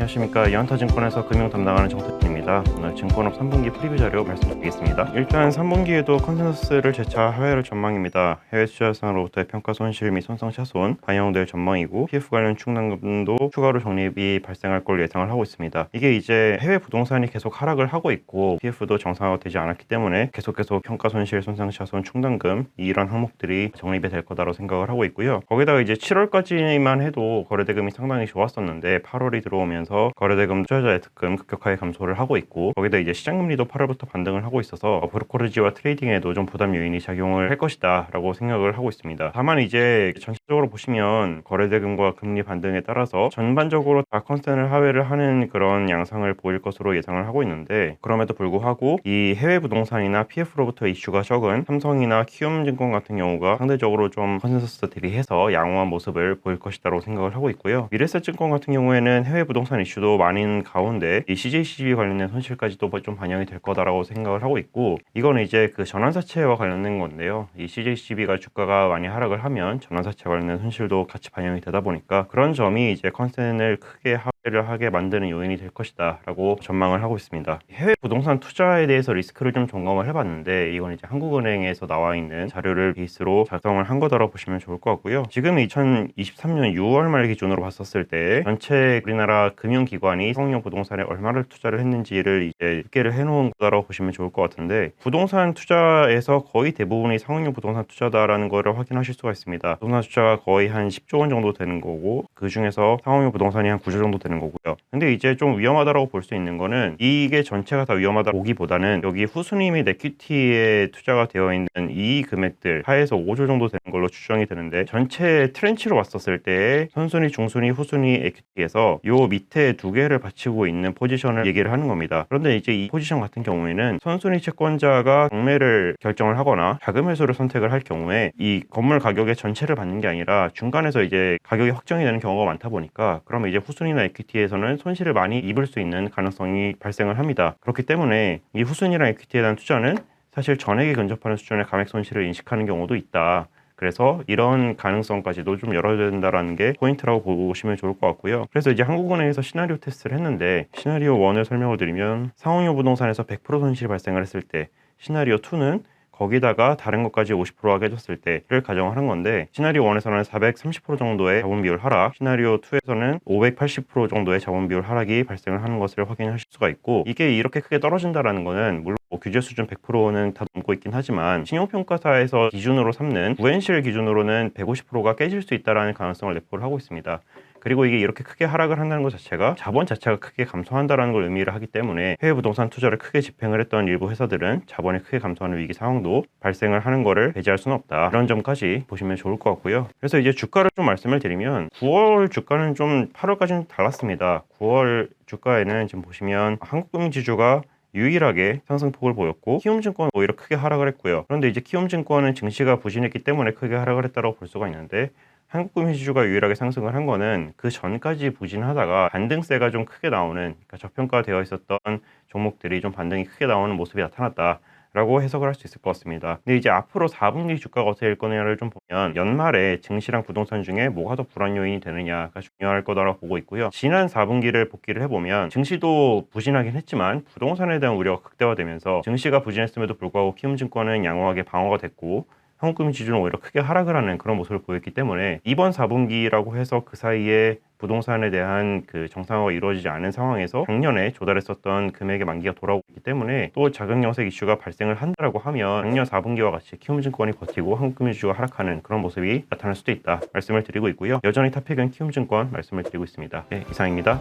안녕하십니까. 이원타증권에서 금융 담당하는 정태진입니다. 오늘 증권업 3분기 프리뷰 자료 말씀드리겠습니다. 일단 3분기에도 컨센서스를 재차 하회할 전망입니다. 해외 투자자로부터의 평가 손실 및 손상 차손 반영될 전망이고, PF 관련 충당금도 추가로 적립이 발생할 걸 예상을 하고 있습니다. 이게 이제 해외 부동산이 계속 하락을 하고 있고 PF도 정상화되지 않았기 때문에 계속 평가 손실, 손상 차손, 충당금 이런 항목들이 적립이 될 거다라고 생각을 하고 있고요. 거기다가 이제 7월까지만 해도 거래대금이 상당히 좋았었는데 8월이 들어오면서 거래대금 투자자의 특금 급격하게 감소를 하고 있고, 거기다 이제 시장금리도 8월부터 반등을 하고 있어서 브로커리지와 트레이딩에도 좀 부담 요인이 작용을 할 것이다 라고 생각을 하고 있습니다. 다만 이제 전체적으로 보시면 거래대금과 금리 반등에 따라서 전반적으로 다 컨센을 하회를 하는 그런 양상을 보일 것으로 예상을 하고 있는데, 그럼에도 불구하고 이 해외 부동산이나 PF로부터 이슈가 적은 삼성이나 키움증권 같은 경우가 상대적으로 좀 컨센서스 대비해서 양호한 모습을 보일 것이다라고 생각을 하고 있고요. 미래에셋증권 같은 경우에는 해외 부동산 이슈도 많은 가운데 이 CJCB 관련된 손실까지도 좀 반영이 될 거다라고 생각을 하고 있고, 이거는 이제 그 전환사채와 관련된 건데요. 이 CJCB가 주가가 많이 하락을 하면 전환사채 관련된 손실도 같이 반영이 되다 보니까 그런 점이 이제 컨센을 크게 하회를 하게 만드는 요인이 될 것이다 라고 전망을 하고 있습니다. 해외 부동산 투자에 대해서 리스크를 좀 점검을 해봤는데, 이건 이제 한국은행에서 나와 있는 자료를 베이스로 작성을 한 거다라고 보시면 좋을 것 같고요. 지금 2023년 6월 말 기준으로 봤었을 때 전체 우리나라 금융기관이 상업용 부동산에 얼마를 투자를 했는지를 이제 집계를 해놓은 거다라고 보시면 좋을 것 같은데, 부동산 투자에서 거의 대부분이 상업용 부동산 투자다라는 거를 확인하실 수가 있습니다. 부동산 투자가 거의 한 10조 원 정도 되는 거고, 그 중에서 상업용 부동산이 한 9조 정도 되는 거고요. 근데 이제 좀 위험하다라고 볼 수 있는 거는, 이게 전체가 다 위험하다 보기보다는 여기 후순위 및 에퀴티에 투자가 되어 있는 이 금액들 하에서 5조 정도 되는 걸로 추정이 되는데, 전체 트렌치로 봤었을 때 선순위, 중순위, 후순위 에퀴티에서 요 밑에 두 개를 받치고 있는 포지션을 얘기를 하는 겁니다. 그런데 이제 이 포지션 같은 경우에는 선순위 채권자가 경매를 결정을 하거나 자금 회수를 선택을 할 경우에 이 건물 가격의 전체를 받는 게 아니라 중간에서 이제 가격이 확정이 되는 경우가 많다 보니까, 그러면 이제 후순위나 에퀴티에서는 손실을 많이 입을 수 있는 가능성이 발생을 합니다. 그렇기 때문에 이 후순위나 에퀴티에 대한 투자는 사실 전액에 근접하는 수준의 감액 손실을 인식하는 경우도 있다. 그래서 이런 가능성까지도 좀 열어야 된다라는 게 포인트라고 보시면 좋을 것 같고요. 그래서 이제 한국은행에서 시나리오 테스트를 했는데, 시나리오 1을 설명을 드리면 상업용 부동산에서 100% 손실이 발생을 했을 때, 시나리오 2는 거기다가 다른 것까지 50%가 깨졌을 때를 가정을 한 건데, 시나리오 1에서는 430% 정도의 자본 비율 하락, 시나리오 2에서는 580% 정도의 자본 비율 하락이 발생을 하는 것을 확인하실 수가 있고, 이게 이렇게 크게 떨어진다라는 거는 물론 규제 수준 100%는 다 넘고 있긴 하지만 신용평가사에서 기준으로 삼는 구엔실 기준으로는 150%가 깨질 수 있다는 가능성을 내포를 하고 있습니다. 그리고 이게 이렇게 크게 하락을 한다는 것 자체가 자본 자체가 크게 감소한다는 걸 의미를 하기 때문에, 해외 부동산 투자를 크게 집행을 했던 일부 회사들은 자본이 크게 감소하는 위기 상황도 발생을 하는 거를 배제할 수는 없다. 이런 점까지 보시면 좋을 것 같고요. 그래서 이제 주가를 좀 말씀을 드리면, 9월 주가는 좀 8월까지는 달랐습니다. 9월 주가에는 지금 보시면 한국금융지주가 유일하게 상승폭을 보였고, 키움증권은 오히려 크게 하락을 했고요. 그런데 이제 키움증권은 증시가 부진했기 때문에 크게 하락을 했다고 볼 수가 있는데, 한국금융지주가 유일하게 상승을 한 거는 그 전까지 부진하다가 반등세가 좀 크게 나오는, 그러니까 저평가되어 있었던 종목들이 좀 반등이 크게 나오는 모습이 나타났다 라고 해석을 할 수 있을 것 같습니다. 근데 이제 앞으로 4분기 주가가 어떻게 될 거냐를 좀 보면, 연말에 증시랑 부동산 중에 뭐가 더 불안 요인이 되느냐가 중요할 거다라고 보고 있고요. 지난 4분기를 복기를 해보면 증시도 부진하긴 했지만 부동산에 대한 우려가 극대화되면서 증시가 부진했음에도 불구하고 키움증권은 양호하게 방어가 됐고, 한국금융지주는 오히려 크게 하락을 하는 그런 모습을 보였기 때문에, 이번 4분기라고 해서 그 사이에 부동산에 대한 그 정상화가 이루어지지 않은 상황에서 작년에 조달했었던 금액의 만기가 돌아오고 있기 때문에, 또 자금영색 이슈가 발생을 한다라고 하면 작년 4분기와 같이 키움증권이 버티고 한국금융지주가 하락하는 그런 모습이 나타날 수도 있다 말씀을 드리고 있고요. 여전히 탑픽은 키움증권 말씀을 드리고 있습니다. 네, 이상입니다.